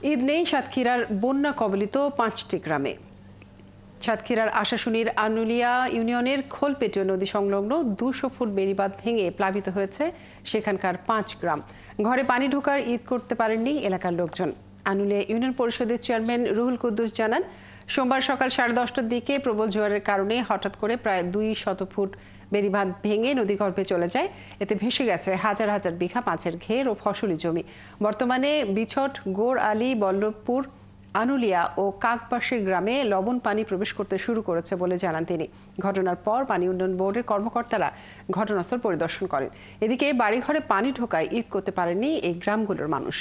ঈদ নেই সাতক্ষীরার বন্যা কবলিত 5টি গ্রামে। সাতক্ষীরার আশাশুনির আনুলিয়া ইউনিয়নের খোলপেটীয় নদী সংলগ্ন 200 ফুট বেড়িবাঁধ ভেঙে প্লাবিত হয়েছে সেখানকার 5 গ্রাম। ঘরে পানি ঢোকার ঈদ করতে পারেননি এলাকার লোকজন। আনুলিয়া ইউনিয়ন পরিষদের চেয়ারম্যান রুহুল কুদ্দুস জানান, সোমবার সকাল 10:30টার দিকে প্রবল জোয়ারের কারণে হঠাৎ করে প্রায় 200 ফুট বেড়িবাঁধ ভেঙে নদীগর্ভে চলে যায়। এতে ভেসে গেছে হাজার হাজার বিঘা মাছের ঘের ও ফসলি জমি। বর্তমানে বিছট, গোড় আলী, বল্লভপুর, আনুলিয়া ও কাকবাসীর গ্রামে লবণ পানি প্রবেশ করতে শুরু করেছে বলে জানান তিনি। ঘটনার পর পানি উন্নয়ন বোর্ডের কর্মকর্তারা ঘটনাস্থল পরিদর্শন করেন। এদিকে বাড়িঘরে পানি ঢোকায় ঈদ করতে পারেননি এই গ্রামগুলোর মানুষ।